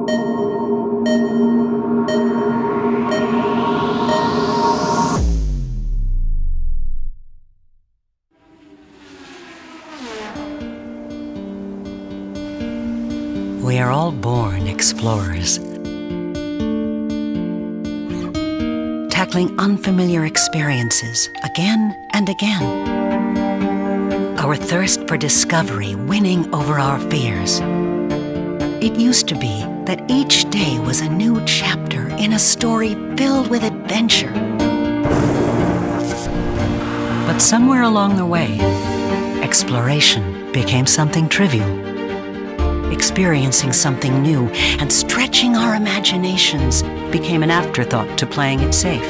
We are all born explorers, tackling unfamiliar experiences again and again. Our thirst for discovery winning over our fears. It used to be that each day was a new chapter in a story filled with adventure. But somewhere along the way, exploration became something trivial. Experiencing something new and stretching our imaginations became an afterthought to playing it safe.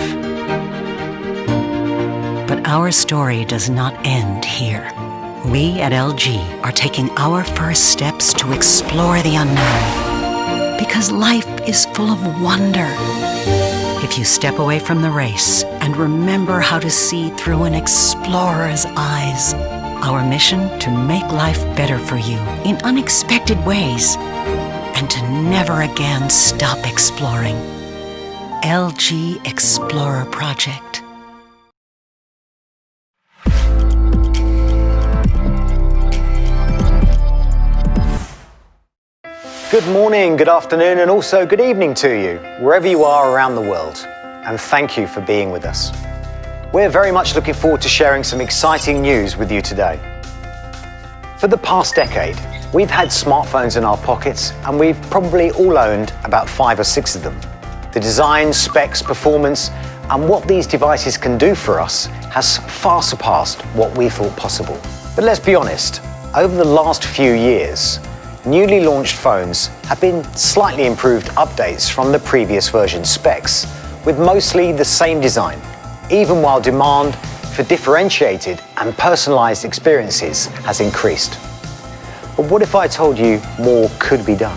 But our story does not end here. We at LG are taking our first steps to explore the unknown. Because life is full of wonder. If you step away from the race and remember how to see through an explorer's eyes, our mission to make life better for you in unexpected ways and to never again stop exploring. LG Explorer Project. Good morning, good afternoon, and also good evening to you, wherever you are around the world. And thank you for being with us. We're very much looking forward to sharing some exciting news with you today. For the past decade, we've had smartphones in our pockets, and we've probably all owned about 5 or 6 of them. The design, specs, performance, and what these devices can do for us has far surpassed what we thought possible. But let's be honest, over the last few years, newly launched phones have been slightly improved updates from the previous version specs, with mostly the same design, even while demand for differentiated and personalized experiences has increased. But what if I told you more could be done?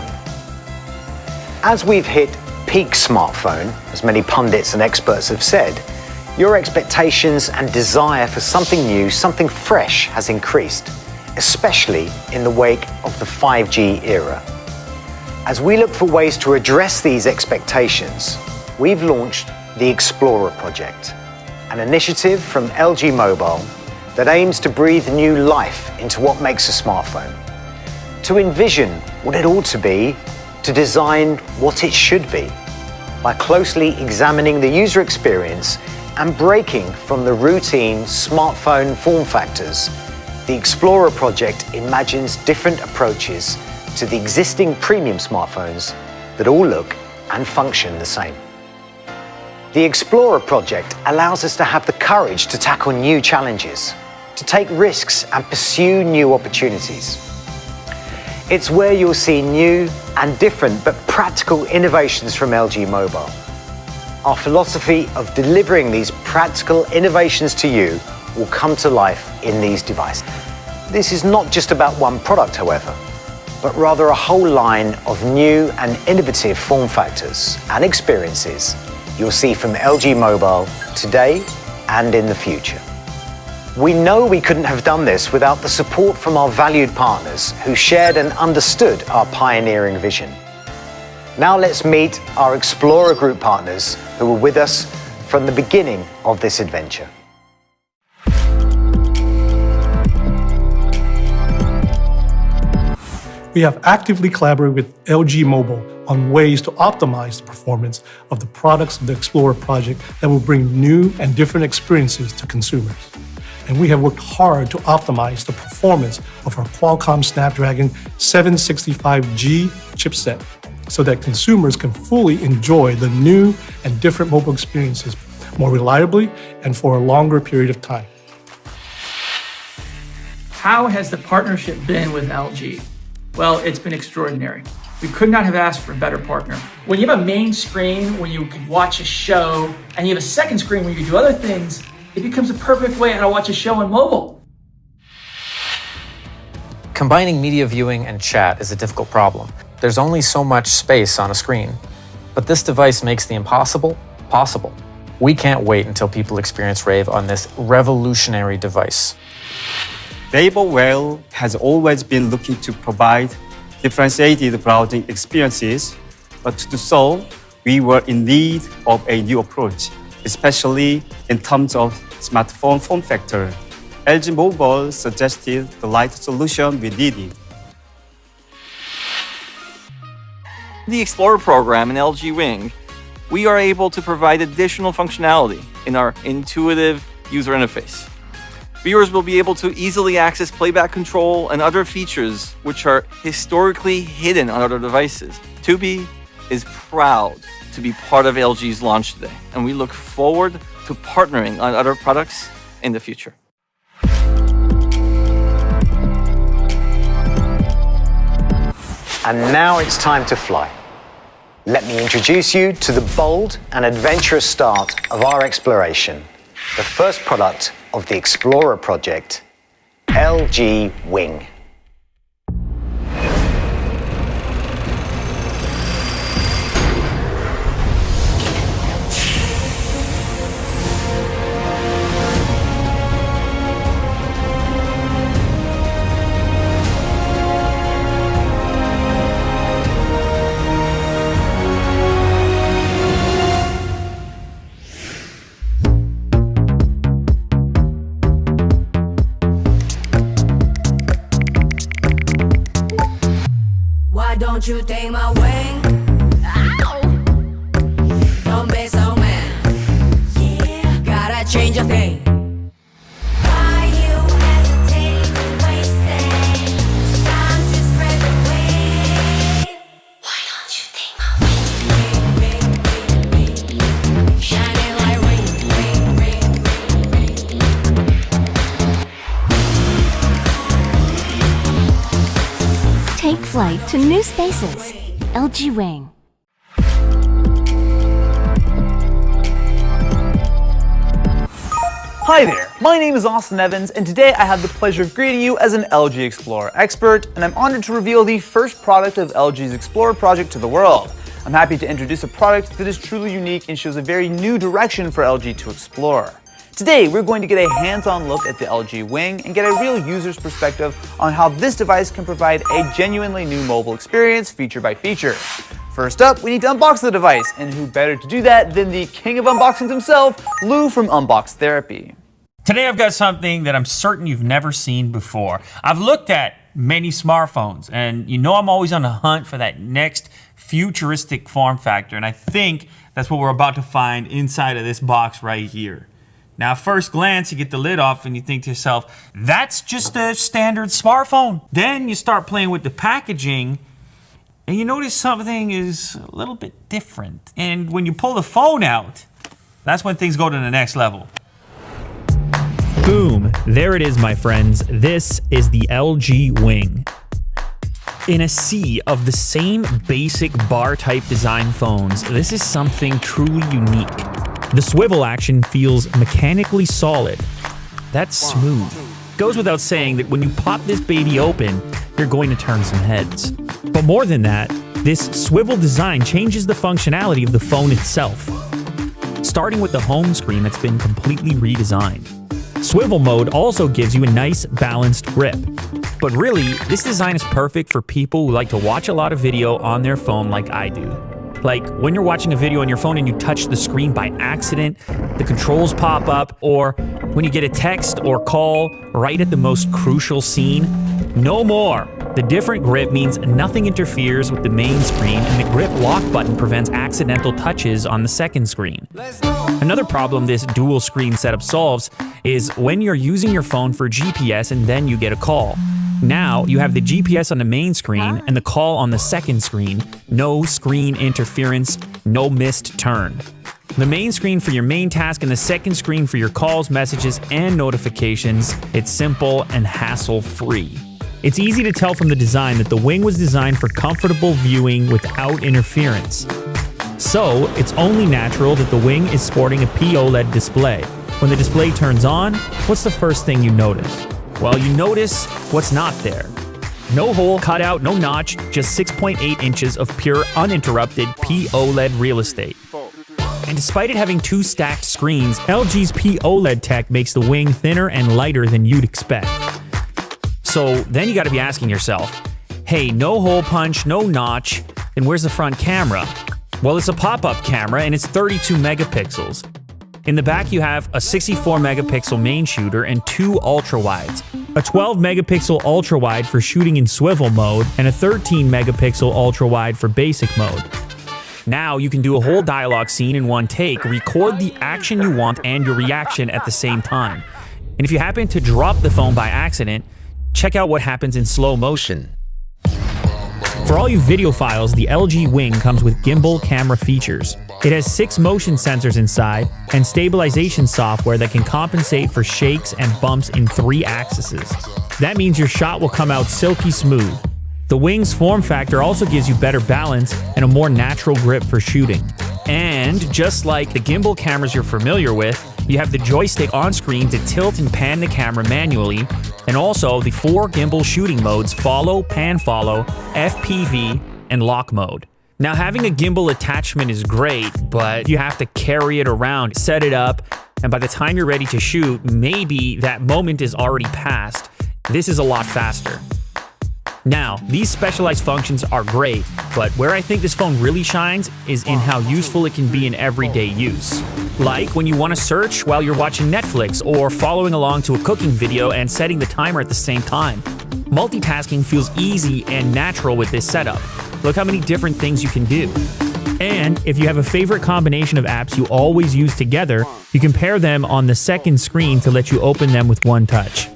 As we've hit peak smartphone, as many pundits and experts have said, your expectations and desire for something new, something fresh has increased, especially in the wake of the 5G era. As we look for ways to address these expectations, we've launched the Explorer Project, an initiative from LG Mobile that aims to breathe new life into what makes a smartphone, to envision what it ought to be, to design what it should be, by closely examining the user experience and breaking from the routine smartphone form factors. The Explorer Project imagines different approaches to the existing premium smartphones that all look and function the same. The Explorer Project allows us to have the courage to tackle new challenges, to take risks and pursue new opportunities. It's where you'll see new and different but practical innovations from LG Mobile. Our philosophy of delivering these practical innovations to you will come to life in these devices. This is not just about one product, however, but rather a whole line of new and innovative form factors and experiences you'll see from LG Mobile today and in the future. We know we couldn't have done this without the support from our valued partners who shared and understood our pioneering vision. Now let's meet our Explorer Group partners who were with us from the beginning of this adventure. We have actively collaborated with LG Mobile on ways to optimize the performance of the products of the Explorer project that will bring new and different experiences to consumers. And we have worked hard to optimize the performance of our Qualcomm Snapdragon 765G chipset so that consumers can fully enjoy the new and different mobile experiences more reliably and for a longer period of time. How has the partnership been with LG? Well, it's been extraordinary. We could not have asked for a better partner. When you have a main screen where you can watch a show and you have a second screen where you can do other things, it becomes a perfect way to watch a show on mobile. Combining media viewing and chat is a difficult problem. There's only so much space on a screen. But this device makes the impossible possible. We can't wait until people experience Rave on this revolutionary device. Rave has always been looking to provide differentiated browsing experiences But to do so, we were in need of a new approach, especially in terms of smartphone form factor. LG Mobile suggested the light solution we needed. The Explorer program in LG Wing, we are able to provide additional functionality in our intuitive user interface. Viewers will be able to easily access playback control and other features which are historically hidden on other devices. Tubi is proud to be part of LG's launch today, and we look forward to partnering on other products in the future. And now it's time to fly. Let me introduce you to the bold and adventurous start of our exploration, the first product of the Explorer project, LG Wing. Don't you take my wing? Ow! Don't be so mad. Yeah, gotta change a thing. Why you hesitating to waste it? It's time to spread the wing. Why don't you take my wing? Shining like ring. Take flight to new spaces. LG Wing. Hi there, my name is Austin Evans, and today I have the pleasure of greeting you as an LG Explorer expert, and I'm honored to reveal the first product of LG's Explorer project to the world. I'm happy to introduce a product that is truly unique and shows a very new direction for LG to explore. Today, we're going to get a hands-on look at the LG Wing and get a real user's perspective on how this device can provide a genuinely new mobile experience feature by feature. First up, we need to unbox the device, and who better to do that than the king of unboxings himself, Lou from Unbox Therapy. Today I've got something that I'm certain you've never seen before. I've looked at many smartphones, and you know I'm always on the hunt for that next futuristic form factor, and I think that's what we're about to find inside of this box right here. Now, at first glance, you get the lid off and you think to yourself, that's just a standard smartphone. Then you start playing with the packaging and you notice something is a little bit different. And when you pull the phone out, that's when things go to the next level. Boom, there it is, my friends. This is the LG Wing. In a sea of the same basic bar-type design phones, this is something truly unique. The swivel action feels mechanically solid. That's smooth. Goes without saying that when you pop this baby open, you're going to turn some heads. But more than that, this swivel design changes the functionality of the phone itself. Starting with the home screen that's been completely redesigned. Swivel mode also gives you a nice balanced grip. But really, this design is perfect for people who like to watch a lot of video on their phone like I do. Like when you're watching a video on your phone and you touch the screen by accident, the controls pop up, or when you get a text or call right at the most crucial scene. No more. The different grip means nothing interferes with the main screen, and the grip lock button prevents accidental touches on the second screen. Another problem this dual screen setup solves is when you're using your phone for GPS and then you get a call. Now you have the GPS on the main screen and the call on the second screen. No screen interference, no missed turn. The main screen for your main task and the second screen for your calls, messages, and notifications. It's simple and hassle-free. It's easy to tell from the design that the Wing was designed for comfortable viewing without interference. So, it's only natural that the Wing is sporting a POLED display. When the display turns on, what's the first thing you notice? Well, you notice what's not there. No hole cut out, no notch, just 6.8 inches of pure uninterrupted POLED real estate. And despite it having two stacked screens, LG's POLED tech makes the Wing thinner and lighter than you'd expect. So then you gotta be asking yourself, hey, no hole punch, no notch, Then where's the front camera? Well, it's a pop-up camera and it's 32 megapixels. In the back, you have a 64 megapixel main shooter and 2 ultra-wides. A 12 megapixel ultra-wide for shooting in swivel mode and a 13 megapixel ultra-wide for basic mode. Now you can do a whole dialogue scene in one take, record the action you want and your reaction at the same time. And if you happen to drop the phone by accident, check out what happens in slow motion. For all you videophiles, the LG Wing comes with gimbal camera features. It has 6 motion sensors inside and stabilization software that can compensate for shakes and bumps in 3 axes. That means your shot will come out silky smooth. The Wing's form factor also gives you better balance and a more natural grip for shooting. And just like the gimbal cameras you're familiar with, you have the joystick on screen to tilt and pan the camera manually, and also the 4 gimbal shooting modes: follow, pan follow, FPV, and lock mode. Now, having a gimbal attachment is great, but you have to carry it around, set it up, and by the time you're ready to shoot, maybe that moment is already past. This is a lot faster. Now, these specialized functions are great, but where I think this phone really shines is in how useful it can be in everyday use. Like when you want to search while you're watching Netflix or following along to a cooking video and setting the timer at the same time. Multitasking feels easy and natural with this setup. Look how many different things you can do. And if you have a favorite combination of apps you always use together, you can pair them on the second screen to let you open them with one touch.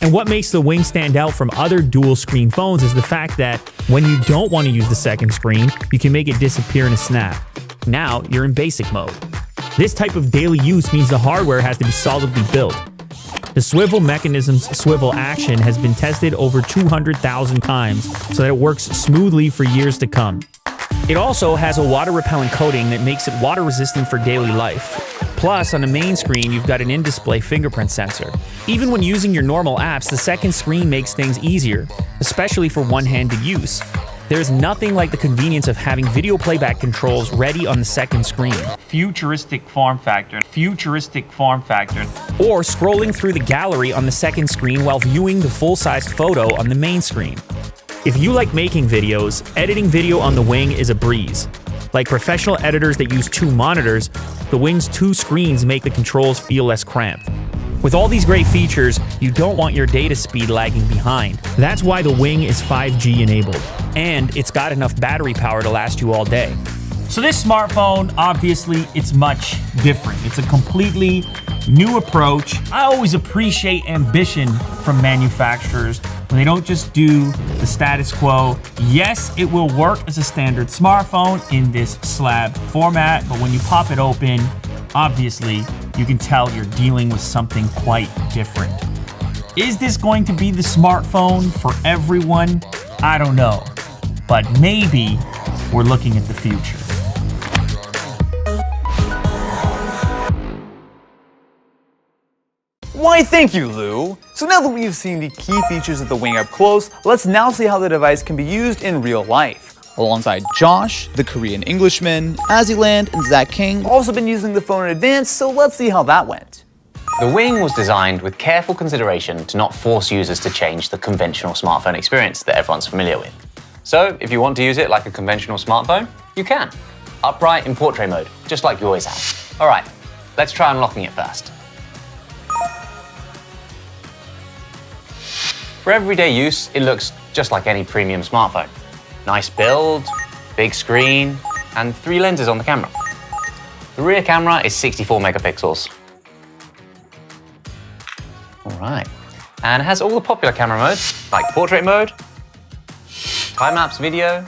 And what makes the Wing stand out from other dual-screen phones is the fact that when you don't want to use the second screen, you can make it disappear in a snap. Now, you're in basic mode. This type of daily use means the hardware has to be solidly built. The Swivel Mechanism's swivel action has been tested over 200,000 times so that it works smoothly for years to come. It also has a water-repellent coating that makes it water-resistant for daily life. Plus, on the main screen, you've got an in-display fingerprint sensor. Even when using your normal apps, the second screen makes things easier, especially for one-handed use. There's nothing like the convenience of having video playback controls ready on the second screen. Futuristic form factor. Futuristic form factor. Or scrolling through the gallery on the second screen while viewing the full-sized photo on the main screen. If you like making videos, editing video on the Wing is a breeze. Like professional editors that use 2 monitors, the Wing's 2 screens make the controls feel less cramped. With all these great features, you don't want your data speed lagging behind. That's why the Wing is 5G enabled. And it's got enough battery power to last you all day. So this smartphone, obviously, it's much different. It's a completely new approach. I always appreciate ambition from manufacturers when they don't just do the status quo. Yes, it will work as a standard smartphone in this slab format, but when you pop it open, obviously, you can tell you're dealing with something quite different. Is this going to be the smartphone for everyone? I don't know, but maybe we're looking at the future. Why, thank you, Lou! So now that we've seen the key features of the Wing up close, let's now see how the device can be used in real life. Alongside Josh, the Korean Englishman, Aziland, and Zach King have also been using the phone in advance, so let's see how that went. The Wing was designed with careful consideration to not force users to change the conventional smartphone experience that everyone's familiar with. So, if you want to use it like a conventional smartphone, you can. Upright in portrait mode, just like you always have. Alright, let's try unlocking it first. For everyday use, it looks just like any premium smartphone. Nice build, big screen, and 3 lenses on the camera. The rear camera is 64 megapixels. Alright, and it has all the popular camera modes, like portrait mode, time-lapse video,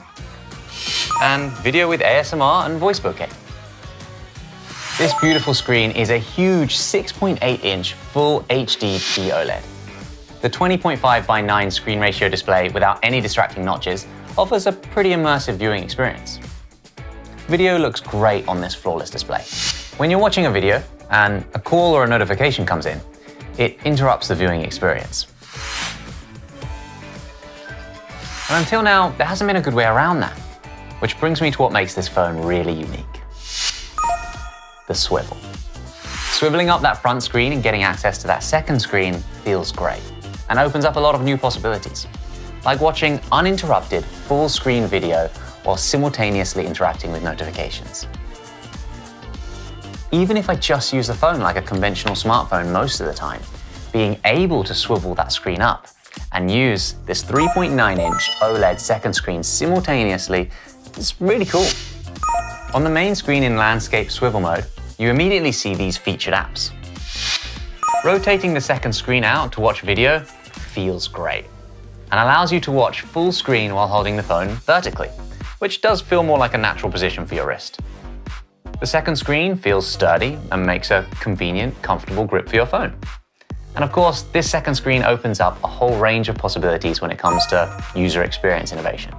and video with ASMR and voice bokeh. This beautiful screen is a huge 6.8-inch full HD OLED. The 20.5 by 9 screen ratio display without any distracting notches offers a pretty immersive viewing experience. Video looks great on this flawless display. When you're watching a video and a call or a notification comes in, it interrupts the viewing experience. And until now, there hasn't been a good way around that, which brings me to what makes this phone really unique. The swivel. Swiveling up that front screen and getting access to that second screen feels great and opens up a lot of new possibilities, like watching uninterrupted full screen video while simultaneously interacting with notifications. Even if I just use the phone like a conventional smartphone most of the time, being able to swivel that screen up and use this 3.9-inch OLED second screen simultaneously is really cool. On the main screen in landscape swivel mode, you immediately see these featured apps. Rotating the second screen out to watch video feels great and allows you to watch full screen while holding the phone vertically, which does feel more like a natural position for your wrist. The second screen feels sturdy and makes a convenient, comfortable grip for your phone. And of course, this second screen opens up a whole range of possibilities when it comes to user experience innovation.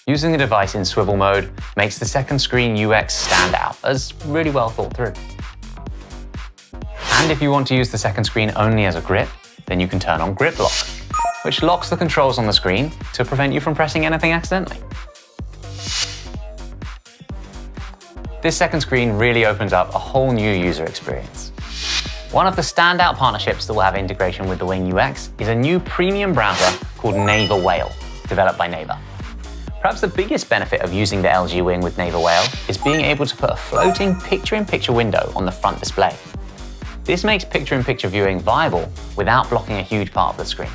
Using the device in swivel mode makes the second screen UX stand out as really well thought through. And if you want to use the second screen only as a grip, then you can turn on Grip Lock, which locks the controls on the screen to prevent you from pressing anything accidentally. This second screen really opens up a whole new user experience. One of the standout partnerships that will have integration with the Wing UX is a new premium browser called Naver Whale, developed by Naver. Perhaps the biggest benefit of using the LG Wing with Naver Whale is being able to put a floating picture-in-picture window on the front display. This makes picture-in-picture viewing viable without blocking a huge part of the screen.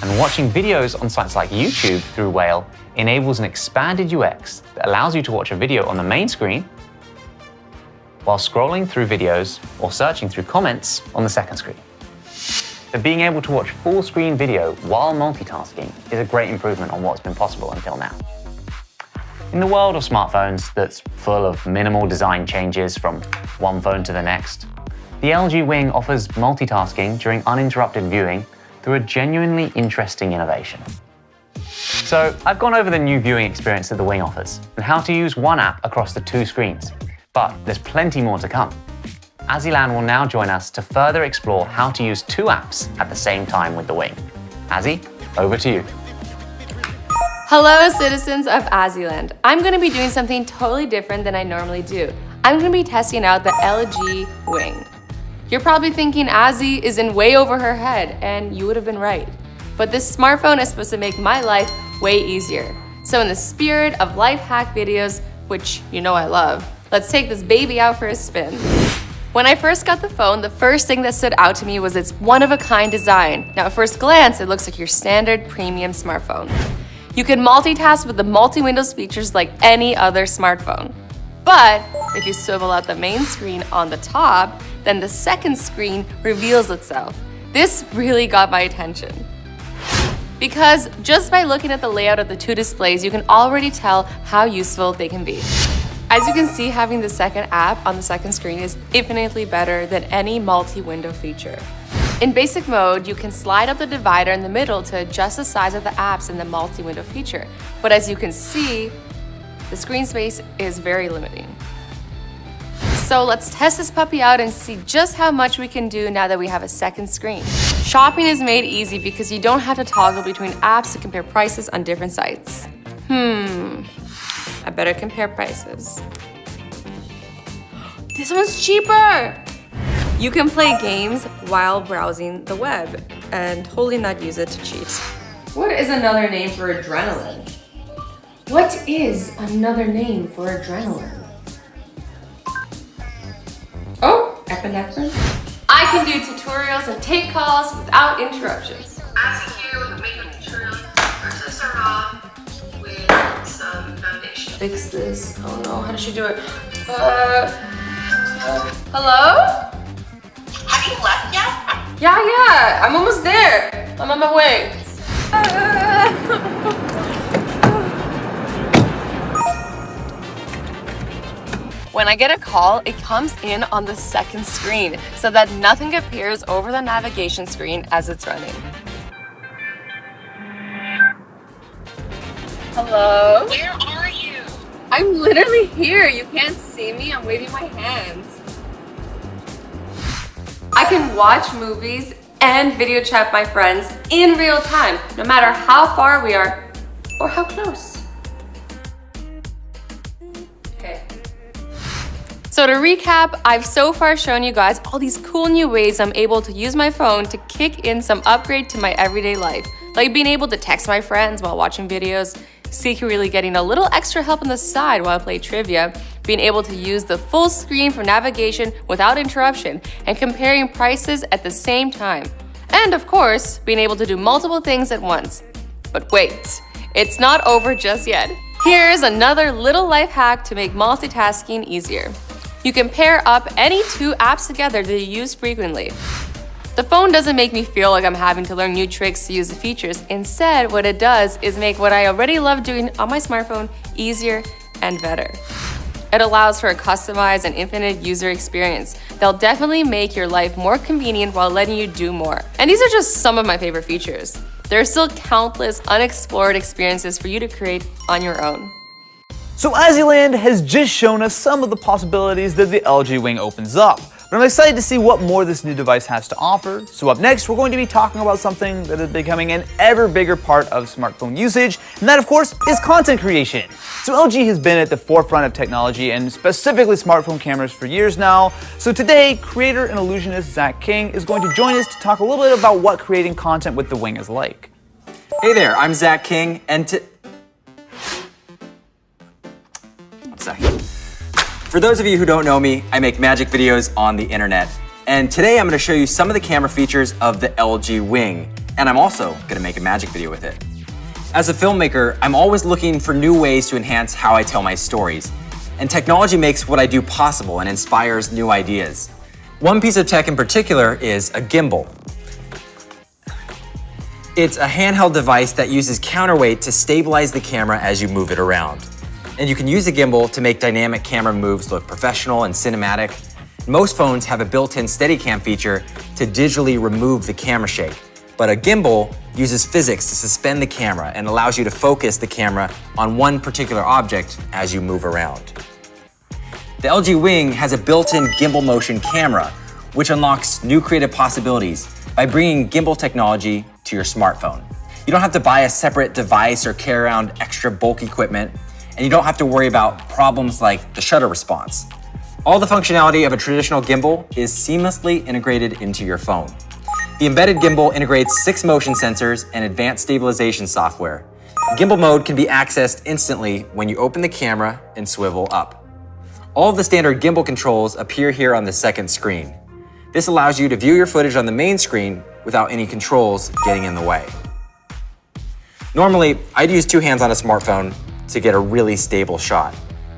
And watching videos on sites like YouTube through Whale enables an expanded UX that allows you to watch a video on the main screen while scrolling through videos or searching through comments on the second screen. So being able to watch full screen video while multitasking is a great improvement on what's been possible until now. In the world of smartphones that's full of minimal design changes from one phone to the next, the LG Wing offers multitasking during uninterrupted viewing through a genuinely interesting innovation. So I've gone over the new viewing experience that the Wing offers and how to use one app across the two screens, but there's plenty more to come. Azilan will now join us to further explore how to use two apps at the same time with the Wing. Azzy, over to you. Hello, citizens of Aziland. I'm going to be doing something totally different than I normally do. I'm going to be testing out the LG Wing. You're probably thinking Azzy is in way over her head, and you would have been right. But this smartphone is supposed to make my life way easier. So in the spirit of life hack videos, which you know I love, let's take this baby out for a spin. When I first got the phone, the first thing that stood out to me was its one-of-a-kind design. Now at first glance, it looks like your standard premium smartphone. You can multitask with the multi-windows features like any other smartphone. But if you swivel out the main screen on the top, then the second screen reveals itself. This really got my attention. Because just by looking at the layout of the two displays, you can already tell how useful they can be. As you can see, having the second app on the second screen is infinitely better than any multi-window feature. In basic mode, you can slide up the divider in the middle to adjust the size of the apps in the multi-window feature. But as you can see, the screen space is very limiting. So let's test this puppy out and see just how much we can do now that we have a second screen. Shopping is made easy because you don't have to toggle between apps to compare prices on different sites. I better compare prices. This one's cheaper! You can play games while browsing the web and totally not use it to cheat. What is another name for adrenaline? What is another name for adrenaline? Oh, epinephrine? I can do tutorials and take calls without interruptions. As here with the makeup tutorial, first I start off with some foundation. Fix this. Oh no, how does she do it? Hello? Have you left yet? Yeah, I'm almost there. I'm on my way. When I get a call, it comes in on the second screen so that nothing appears over the navigation screen as it's running. Hello? Where are you? I'm literally here. You can't see me. I'm waving my hands. I can watch movies and video chat my friends in real time, no matter how far we are or how close. Okay. So to recap, I've so far shown you guys all these cool new ways I'm able to use my phone to kick in some upgrade to my everyday life. like being able to text my friends while watching videos, secretly getting a little extra help on the side while I play trivia, being able to use the full screen for navigation without interruption, and comparing prices at the same time. And of course, being able to do multiple things at once. But wait, it's not over just yet. Here's another little life hack to make multitasking easier. You can pair up any two apps together that you use frequently. The phone doesn't make me feel like I'm having to learn new tricks to use the features. Instead, what it does is make what I already love doing on my smartphone easier and better. It allows for a customized and infinite user experience that'll definitely make your life more convenient while letting you do more. And these are just some of my favorite features. There are still countless unexplored experiences for you to create on your own. So Aziland has just shown us some of the possibilities that the LG Wing opens up. But I'm excited to see what more this new device has to offer. So up next, we're going to be talking about something that is becoming an ever bigger part of smartphone usage, and that of course is content creation. So LG has been at the forefront of technology and specifically smartphone cameras for years now. So today, creator and illusionist Zach King is going to join us to talk a little bit about what creating content with the Wing is like. Hey there, I'm Zach King, and one second. For those of you who don't know me, I make magic videos on the internet. And today I'm going to show you some of the camera features of the LG Wing. And I'm also going to make a magic video with it. As a filmmaker, I'm always looking for new ways to enhance how I tell my stories. And technology makes what I do possible and inspires new ideas. One piece of tech in particular is a gimbal. It's a handheld device that uses counterweight to stabilize the camera as you move it around. And you can use a gimbal to make dynamic camera moves look professional and cinematic. Most phones have a built-in Steadicam feature to digitally remove the camera shake. But a gimbal uses physics to suspend the camera and allows you to focus the camera on one particular object as you move around. The LG Wing has a built-in gimbal motion camera, which unlocks new creative possibilities by bringing gimbal technology to your smartphone. You don't have to buy a separate device or carry around extra bulk equipment. And you don't have to worry about problems like the shutter response. All the functionality of a traditional gimbal is seamlessly integrated into your phone. The embedded gimbal integrates 6 motion sensors and advanced stabilization software. Gimbal mode can be accessed instantly when you open the camera and swivel up. All of the standard gimbal controls appear here on the second screen. This allows you to view your footage on the main screen without any controls getting in the way. Normally, I'd use 2 hands on a smartphone to get a really stable shot.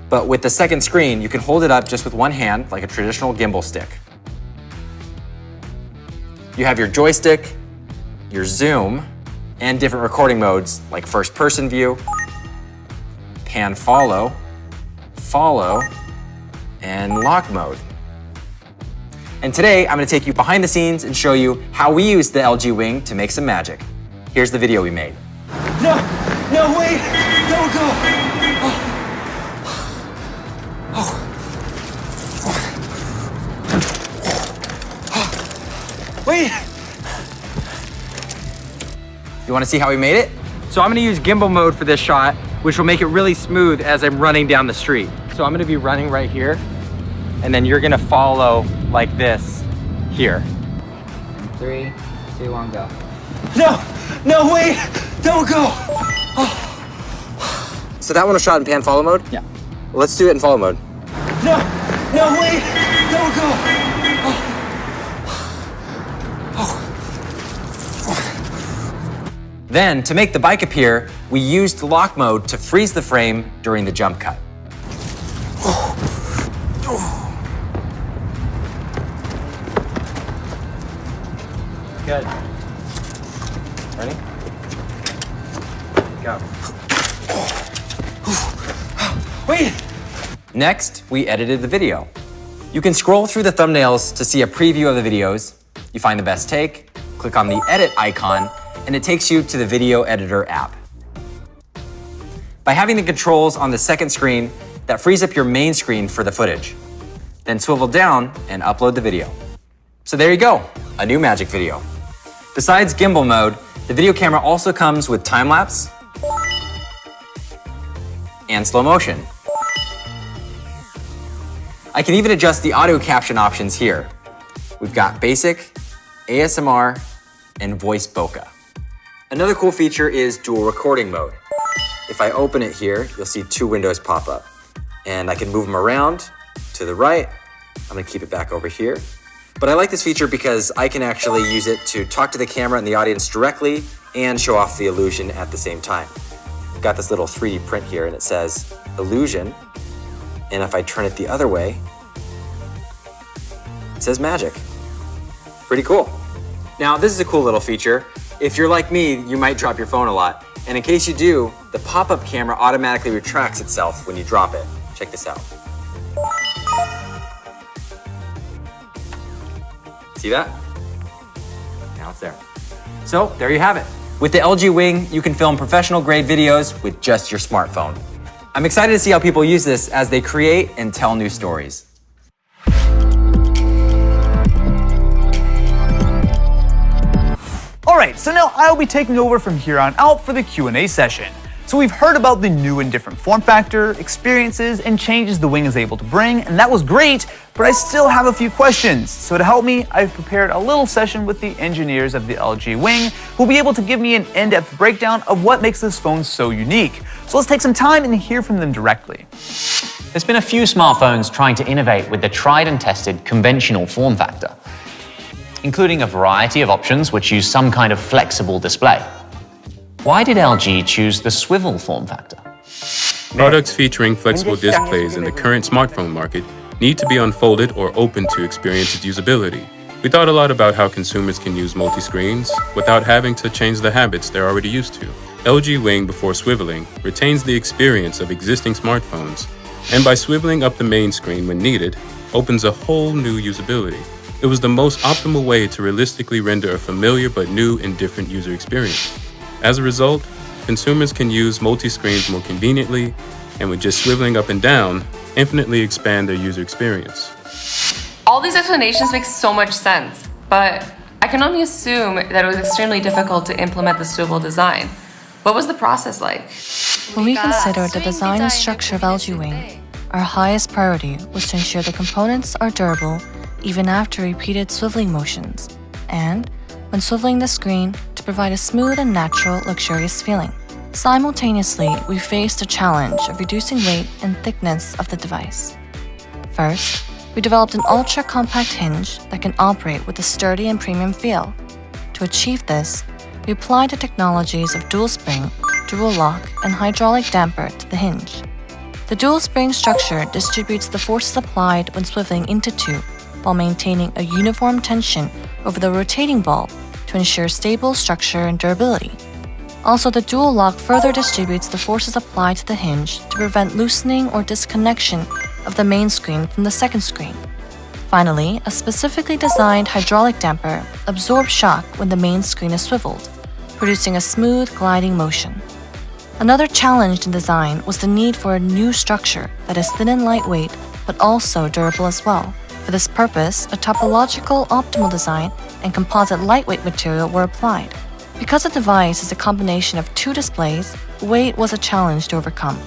But with the second screen, you can hold it up just with one hand, like a traditional gimbal stick. You have your joystick, your zoom, and different recording modes like first person view, pan follow, and lock mode. And today, I'm gonna take you behind the scenes and show you how we use the LG Wing to make some magic. Here's the video we made. No, wait! Don't go! Wait! You wanna see how we made it? So I'm gonna use gimbal mode for this shot, which will make it really smooth as I'm running down the street. So I'm gonna be running right here, and then you're gonna follow like this here. 3, 2, 1, go. No, wait! Don't go! So that one was shot in pan follow mode? Yeah. Well, let's do it in follow mode. No, wait! Don't go! Then, to make the bike appear, we used lock mode to freeze the frame during the jump cut. Good. Ready? Go. Wait! Next, we edited the video. You can scroll through the thumbnails to see a preview of the videos. You find the best take, click on the edit icon, and it takes you to the video editor app. By having the controls on the second screen, that frees up your main screen for the footage. Then swivel down and upload the video. So there you go, a new magic video. Besides gimbal mode, the video camera also comes with time-lapse and slow motion. I can even adjust the audio caption options here. We've got basic, ASMR, and voice bokeh. Another cool feature is dual recording mode. If I open it here, you'll see two windows pop up. And I can move them around to the right. I'm gonna keep it back over here. But I like this feature because I can actually use it to talk to the camera and the audience directly and show off the illusion at the same time. I've got this little 3D print here and it says illusion. And if I turn it the other way, it says magic. Pretty cool. Now, this is a cool little feature. If you're like me, you might drop your phone a lot. And in case you do, the pop-up camera automatically retracts itself when you drop it. Check this out. See that? Now it's there. So, there you have it. With the LG Wing, you can film professional-grade videos with just your smartphone. I'm excited to see how people use this as they create and tell new stories. Alright, so now I'll be taking over from here on out for the Q&A session. So we've heard about the new and different form factor, experiences, and changes the Wing is able to bring, and that was great, but I still have a few questions. So to help me, I've prepared a little session with the engineers of the LG Wing, who will be able to give me an in-depth breakdown of what makes this phone so unique. So let's take some time and hear from them directly. There's been a few smartphones trying to innovate with the tried and tested conventional form factor, including a variety of options which use some kind of flexible display. Why did LG choose the swivel form factor? Products featuring flexible displays in the current smartphone market need to be unfolded or open to experience its usability. We thought a lot about how consumers can use multi-screens without having to change the habits they're already used to. LG Wing, before swiveling, retains the experience of existing smartphones, and by swiveling up the main screen when needed, opens a whole new usability. It was the most optimal way to realistically render a familiar but new and different user experience. As a result, consumers can use multi-screens more conveniently, and with just swiveling up and down, infinitely expand their user experience. All these explanations make so much sense, but I can only assume that it was extremely difficult to implement the swivel design. What was the process like? When we consider the design and structure of LG Wing, our highest priority was to ensure the components are durable even after repeated swiveling motions, and, when swiveling the screen, to provide a smooth and natural, luxurious feeling. Simultaneously, we faced the challenge of reducing weight and thickness of the device. First, we developed an ultra-compact hinge that can operate with a sturdy and premium feel. To achieve this, we applied the technologies of dual spring, dual lock, and hydraulic damper to the hinge. The dual spring structure distributes the forces applied when swiveling into two, while maintaining a uniform tension over the rotating bulb to ensure stable structure and durability. Also, the dual lock further distributes the forces applied to the hinge to prevent loosening or disconnection of the main screen from the second screen. Finally, a specifically designed hydraulic damper absorbs shock when the main screen is swiveled, producing a smooth gliding motion. Another challenge in design was the need for a new structure that is thin and lightweight, but also durable as well. For this purpose, a topological optimal design and composite lightweight material were applied. Because the device is a combination of two displays, weight was a challenge to overcome.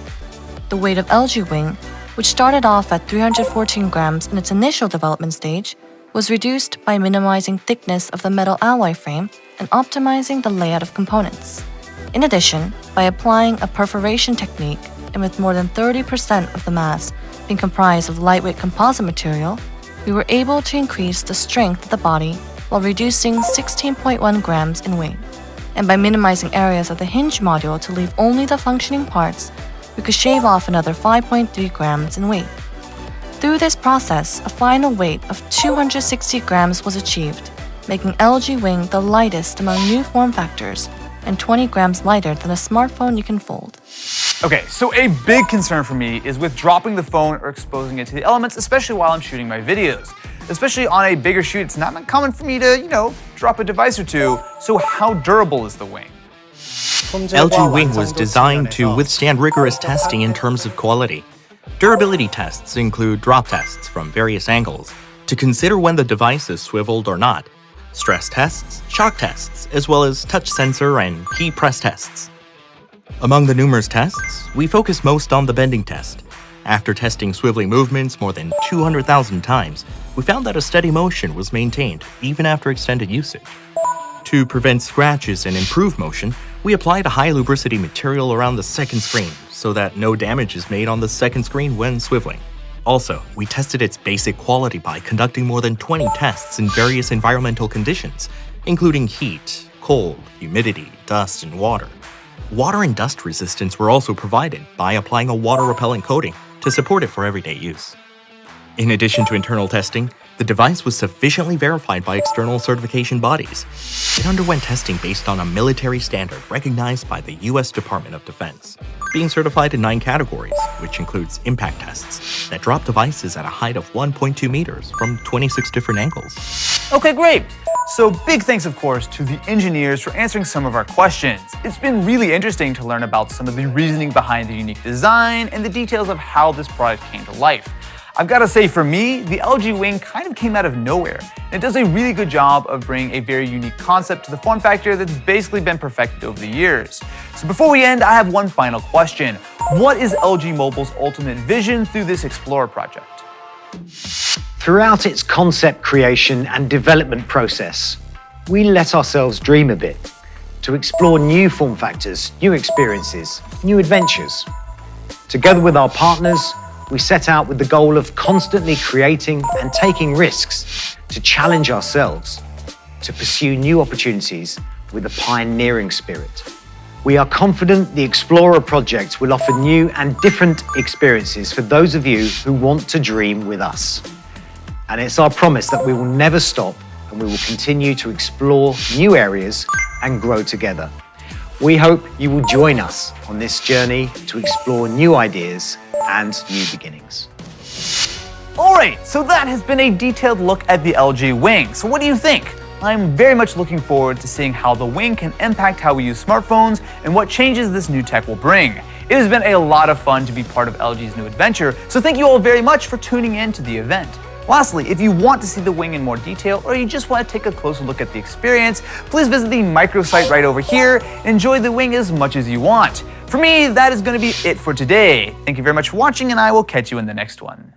The weight of LG Wing, which started off at 314 grams in its initial development stage, was reduced by minimizing thickness of the metal alloy frame and optimizing the layout of components. In addition, by applying a perforation technique and with more than 30% of the mass being comprised of lightweight composite material, we were able to increase the strength of the body while reducing 16.1 grams in weight. And by minimizing areas of the hinge module to leave only the functioning parts, we could shave off another 5.3 grams in weight. Through this process, a final weight of 260 grams was achieved, making LG Wing the lightest among new form factors and 20 grams lighter than a smartphone you can fold. Okay, so a big concern for me is with dropping the phone or exposing it to the elements, especially while I'm shooting my videos. Especially on a bigger shoot, it's not uncommon for me to, drop a device or two. So how durable is the Wing? LG Wing was designed to withstand rigorous testing in terms of quality. Durability tests include drop tests from various angles to consider when the device is swiveled or not, stress tests, shock tests, as well as touch sensor and key press tests. Among the numerous tests, we focus most on the bending test. After testing swiveling movements more than 200,000 times, we found that a steady motion was maintained even after extended usage. To prevent scratches and improve motion, we applied a high lubricity material around the second screen so that no damage is made on the second screen when swiveling. Also, we tested its basic quality by conducting more than 20 tests in various environmental conditions, including heat, cold, humidity, dust, and water. Water and dust resistance were also provided by applying a water-repellent coating to support it for everyday use. In addition to internal testing, the device was sufficiently verified by external certification bodies. It underwent testing based on a military standard recognized by the US Department of Defense, being certified in 9 categories, which includes impact tests that drop devices at a height of 1.2 meters from 26 different angles. Okay, great. So big thanks, of course, to the engineers for answering some of our questions. It's been really interesting to learn about some of the reasoning behind the unique design and the details of how this product came to life. I've got to say, for me, the LG Wing kind of came out of nowhere, and it does a really good job of bringing a very unique concept to the form factor that's basically been perfected over the years. So before we end, I have one final question. What is LG Mobile's ultimate vision through this Explorer project? Throughout its concept creation and development process, we let ourselves dream a bit to explore new form factors, new experiences, new adventures. Together with our partners, we set out with the goal of constantly creating and taking risks to challenge ourselves, to pursue new opportunities with a pioneering spirit. We are confident the Explorer project will offer new and different experiences for those of you who want to dream with us. And it's our promise that we will never stop and we will continue to explore new areas and grow together. We hope you will join us on this journey to explore new ideas and new beginnings. Alright, so that has been a detailed look at the LG Wing. So what do you think? I'm very much looking forward to seeing how the Wing can impact how we use smartphones and what changes this new tech will bring. It has been a lot of fun to be part of LG's new adventure, so thank you all very much for tuning in to the event. Lastly, if you want to see the Wing in more detail or you just want to take a closer look at the experience, please visit the microsite right over here and enjoy the Wing as much as you want. For me, that is going to be it for today. Thank you very much for watching, and I will catch you in the next one.